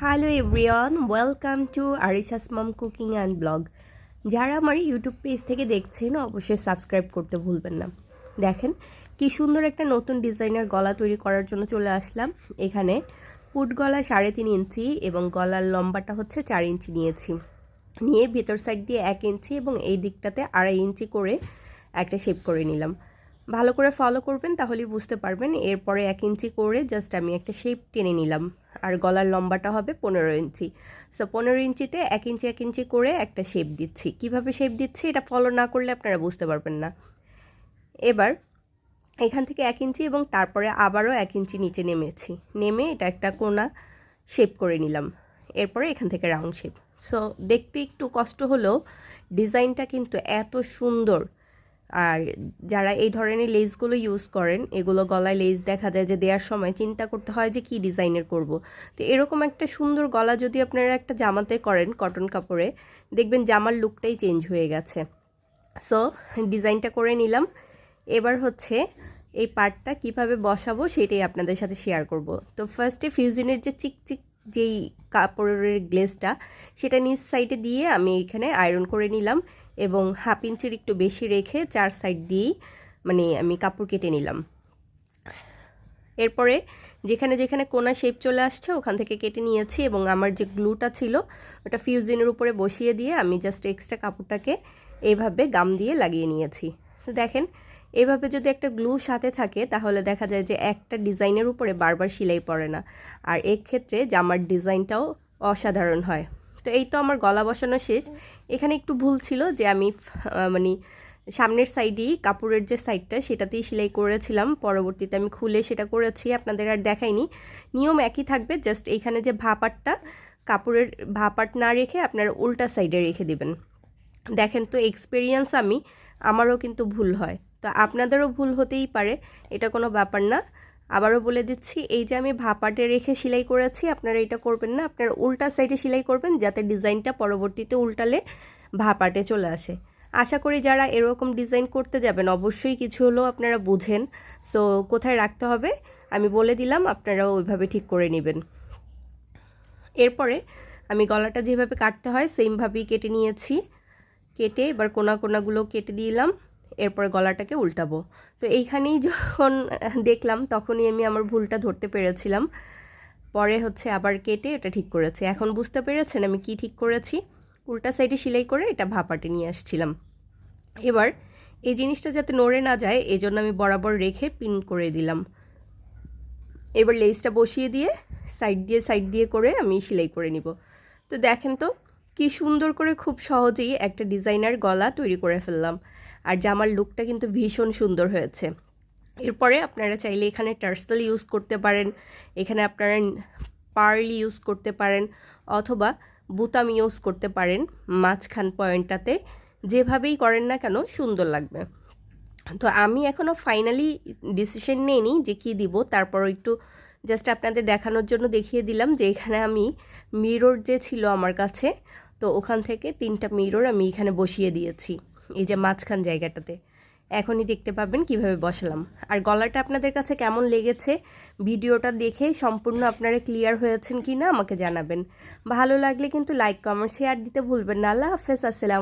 Hello everyone, welcome to Arisha's mom cooking and blog. যারা আমার YouTube page থেকে দেখছেন অবশ্যই সাবস্ক্রাইব করতে ভুলবেন না। দেখেন কি সুন্দর একটা নতুন ডিজাইনের গলা তৈরি করার জন্য চলে আসলাম। এখানে পুট গলা 3.5 ইঞ্চি এবং গলার লম্বাটা হচ্ছে 4 ইঞ্চি নিয়েছি। নিয়ে ভেতর সাইড দিয়ে 1 ইঞ্চি এবং এই দিকটাতে 2.5 ইঞ্চি করে একটা শেপ করে নিলাম। ভালো করে ফলো করবেন তাহলেই বুঝতে পারবেন। এরপরে 1 ইঞ্চি করে জাস্ট আমি একটা শেপ টেনে নিলাম। আর গলার লম্বাটা হবে 15 ইঞ্চি। সো 15 ইঞ্চিতে 1 ইঞ্চি 1 ইঞ্চি করে একটা শেপ দিচ্ছি। কিভাবে শেপ দিচ্ছি এটা ফলো না করলে আপনারা বুঝতে পারবেন না। এবার এখান থেকে 1 ইঞ্চি এবং তারপরে আবারও 1 ইঞ্চি নিচে নেমে এটা একটা কোনা শেপ করে নিলাম। এরপরে এখান থেকে রাউন্ড শেপ। সো দেখতে একটু কষ্ট হলেও ডিজাইনটা কিন্তু এত সুন্দর। আর যারা এই ধরনের লেসগুলো ইউজ করেন, এগুলো গলায় লেস দেখা যায় যে দেওয়ার সময় চিন্তা করতে হয় যে কি ডিজাইনের করব। তো এরকম একটা সুন্দর গলা যদি আপনারা একটা জামাতে করেন কটন কাপড়ে, দেখবেন জামার লুকটাই চেঞ্জ হয়ে গেছে। সো ডিজাইনটা করে নিলাম। এবার হচ্ছে এই পার্টটা কিভাবে বসাবো সেটাই আপনাদের সাথে শেয়ার করব। তো ফার্স্টে ফিউজিনের যে চিকচিক যেই কাপড়ের গ্লেসটা সেটা নিচ সাইডে দিয়ে আমি এখানে আয়রন করে নিলাম এবং 1/2 ইঞ্চির একটু বেশি রেখে 4 সাইড দিয়েই আমি কাপড় কেটে নিলাম। এরপরে যেখানে যেখানে কোনা শেপ চলে আসছে ওখান থেকে কেটে নিয়েছি এবং আমার যে গ্লুটা ছিল ওটা ফিউজিনের উপরে বসিয়ে দিয়ে আমি জাস্ট এক্সট্রা কাপড়টাকে এইভাবে গাম দিয়ে লাগিয়ে নিয়েছি। দেখেন এভাবে যদি একটা গ্লু সাথে থাকে তাহলে দেখা যায় যে একটা ডিজাইনের উপরে বারবার সেলাই পড়ে না, আর এর ক্ষেত্রে জামার ডিজাইনটাও অসাধারণ হয়। তো এই তো আমার গলা বসানো শেষ। এখানে একটু ভুল ছিল যে আমি সামনের সাইডেই কাপড়ের যে সাইডটা সেটাতেই সেলাই করেছিলাম, পরবর্তীতে আমি খুলে সেটা করেছি, আপনাদের আর দেখাইনি। নিয়ম একই থাকবে, জাস্ট এইখানে যে ভাপারটা কাপড়ের ভাপাট না রেখে আপনারা উল্টা সাইডে রেখে দিবেন। দেখেন তো এক্সপিরিয়েন্স আমারও কিন্তু ভুল হয়, তো আপনাদেরও ভুল হতেই পারে, এটা কোনো ব্যাপার না। আবারও বলে দিচ্ছি, এই যে আমি ভাপাটে রেখে সেলাই করেছি আপনারা এটা করবেন না, আপনারা উল্টা সাইডে সেলাই করবেন যাতে ডিজাইনটা পরবর্তীতে উল্টালে ভাপাটে চলে আসে। আশা করি যারা এরকম ডিজাইন করতে যাবেন অবশ্যই কিছু হলেও আপনারা বুঝেন। সো কোথায় রাখতে হবে আমি বলে দিলাম, আপনারাও ওইভাবে ঠিক করে নেবেন। এরপরে আমি গলাটা যেভাবে কাটতে হয় সেমভাবেই কেটে নিয়েছি। কেটে এবার কোনাগুলো কেটে দিলাম। এরপরে গলাটাকে উল্টাবো। তো এইখানেই যখন দেখলাম তখনই আমি আমার ভুলটা ধরতে পেরেছিলাম। পরে হচ্ছে আবার কেটে এটা ঠিক করেছি। এখন বুঝতে পেরেছেন আমি কি ঠিক করেছি? উল্টা সাইডে সেলাই করে এটা ভাপাটে নিয়ে আসছিলাম। এবার এই জিনিসটা যাতে নড়ে না যায় এজন্য আমি বরাবর রেখে পিন করে দিলাম। এবার লেসটা বসিয়ে দিয়ে সাইড দিয়ে করে আমি সেলাই করে নিব। তো দেখেন তো কি সুন্দর করে খুব সহজেই একটা ডিজাইনার গলা তৈরি করে ফেললাম, আর জামার লুকটা কিন্তু ভীষণ সুন্দর হয়েছে। এরপরে আপনারা চাইলে এখানে টার্সেল ইউজ করতে পারেন, এখানে আপনারা পার্ল ইউজ করতে পারেন, অথবা বুতাম ইউজ করতে পারেন মাঝখান পয়েন্টটাতে। যেভাবেই করেন না কেন সুন্দর লাগবে। তো আমি এখনও ফাইনালি ডিসিশন নিইনি যে কি দিব, তারপর একটু জাস্ট আপনাদের দেখানোর জন্য দেখিয়ে দিলাম যে এখানে আমি মিরর যে ছিল আমার কাছে, তো ওখান থেকে 3টা মিরর আমি এখানে বসিয়ে দিয়েছি এই যে মাঝখান জায়গাটাতে। এখনই দেখতে পাবেন কিভাবে বসালাম। আর গলাটা আপনাদের কাছে কেমন লেগেছে ভিডিওটা দেখে সম্পূর্ণ আপনারা ক্লিয়ার হয়েছেন কি না আমাকে জানাবেন। ভালো লাগলে কিন্তু লাইক কমেন্ট শেয়ার দিতে ভুলবেন না। আল্লাহ হাফেজ, আসসালামু।